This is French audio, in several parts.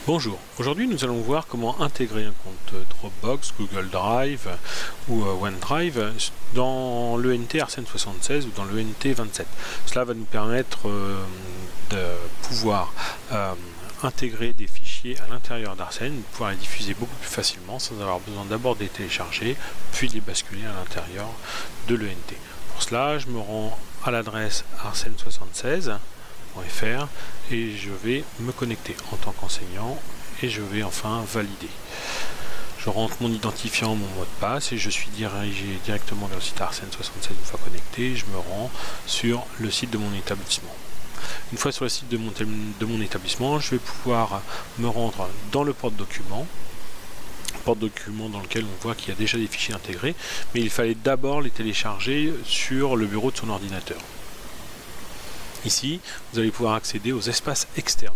Bonjour, aujourd'hui nous allons voir comment intégrer un compte Dropbox, Google Drive ou OneDrive dans l'ENT Arsène 76 ou dans l'ENT 27. Cela va nous permettre de pouvoir intégrer des fichiers à l'intérieur d'Arsène, de pouvoir les diffuser beaucoup plus facilement sans avoir besoin d'abord de les télécharger, puis de les basculer à l'intérieur de l'ENT. Pour cela, je me rends à l'adresse arsène76.fr et je vais me connecter en tant qu'enseignant et je vais enfin valider. Je rentre mon identifiant, mon mot de passe et je suis dirigé directement vers le site Arsène 76 une fois connecté. Je me rends sur le site de mon établissement. Une fois sur le site de mon établissement, je vais pouvoir me rendre dans le porte-document. Porte-document dans lequel on voit qu'il y a déjà des fichiers intégrés, mais il fallait d'abord les télécharger sur le bureau de son ordinateur. Ici, vous allez pouvoir accéder aux espaces externes.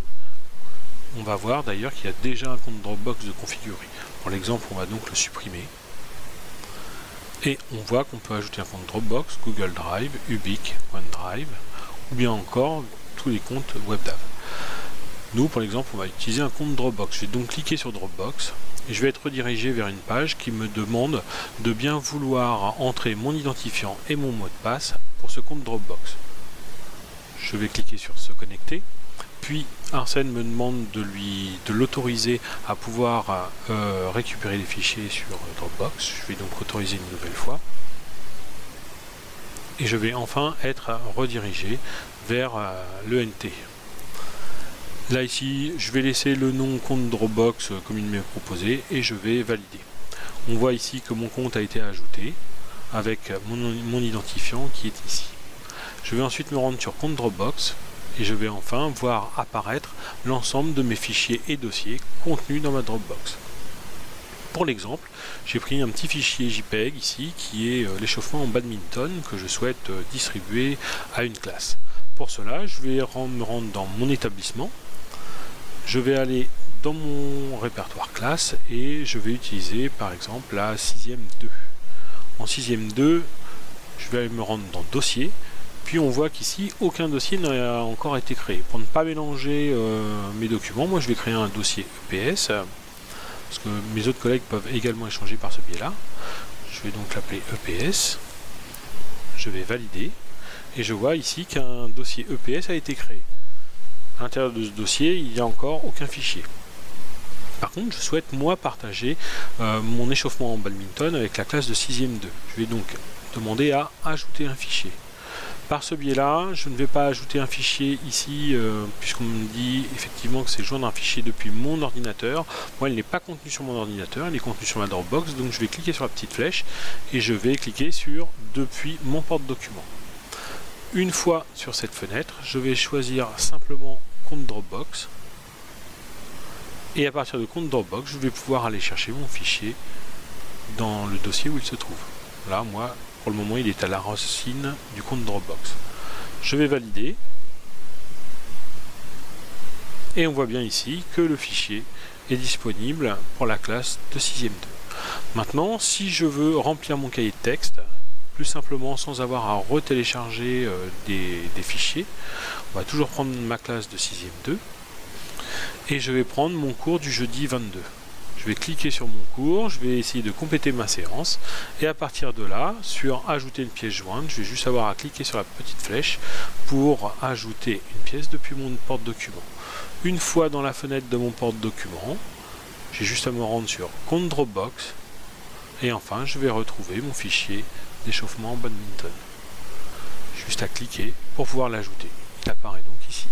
On va voir d'ailleurs qu'il y a déjà un compte Dropbox de configuré. Pour l'exemple, on va donc le supprimer. Et on voit qu'on peut ajouter un compte Dropbox, Google Drive, Ubique, OneDrive, ou bien encore tous les comptes WebDAV. Nous, pour l'exemple, on va utiliser un compte Dropbox. Je vais donc cliquer sur Dropbox et je vais être redirigé vers une page qui me demande de bien vouloir entrer mon identifiant et mon mot de passe pour ce compte Dropbox. Je vais cliquer sur se connecter, puis Arsène me demande de l'autoriser à pouvoir récupérer les fichiers sur Dropbox. Je vais donc autoriser une nouvelle fois. Et je vais enfin être redirigé vers l'ENT. Là ici, je vais laisser le nom compte Dropbox comme il m'est proposé et je vais valider. On voit ici que mon compte a été ajouté avec mon identifiant qui est ici. Je vais ensuite me rendre sur compte Dropbox et je vais enfin voir apparaître l'ensemble de mes fichiers et dossiers contenus dans ma Dropbox. Pour l'exemple, j'ai pris un petit fichier JPEG ici qui est l'échauffement en badminton que je souhaite distribuer à une classe. Pour cela, je vais me rendre dans mon établissement, je vais aller dans mon répertoire classe et je vais utiliser par exemple la 6e 2. En 6e 2, je vais me rendre dans dossier. Puis on voit qu'ici, aucun dossier n'a encore été créé. Pour ne pas mélanger mes documents, moi je vais créer un dossier EPS, parce que mes autres collègues peuvent également échanger par ce biais-là. Je vais donc l'appeler EPS, je vais valider, et je vois ici qu'un dossier EPS a été créé. À l'intérieur de ce dossier, il n'y a encore aucun fichier. Par contre, je souhaite moi partager mon échauffement en badminton avec la classe de 6e 2. Je vais donc demander à ajouter un fichier. Par ce biais-là, je ne vais pas ajouter un fichier ici, puisqu'on me dit effectivement que c'est joindre un fichier depuis mon ordinateur. Moi, il n'est pas contenu sur mon ordinateur, il est contenu sur ma Dropbox, donc je vais cliquer sur la petite flèche et je vais cliquer sur depuis mon porte-document. Une fois sur cette fenêtre, je vais choisir simplement compte Dropbox. Et à partir de compte Dropbox, je vais pouvoir aller chercher mon fichier dans le dossier où il se trouve. Là, moi, pour le moment, il est à la racine du compte Dropbox. Je vais valider. Et on voit bien ici que le fichier est disponible pour la classe de 6e 2. Maintenant, si je veux remplir mon cahier de texte, plus simplement sans avoir à retélécharger des fichiers, on va toujours prendre ma classe de 6e 2. Et je vais prendre mon cours du jeudi 22. Je vais cliquer sur mon cours, je vais essayer de compléter ma séance et à partir de là, sur ajouter une pièce jointe, je vais juste avoir à cliquer sur la petite flèche pour ajouter une pièce depuis mon porte-document. Une fois dans la fenêtre de mon porte-document, j'ai juste à me rendre sur compte Dropbox et enfin je vais retrouver mon fichier d'échauffement en badminton. Juste à cliquer pour pouvoir l'ajouter. Il apparaît donc ici.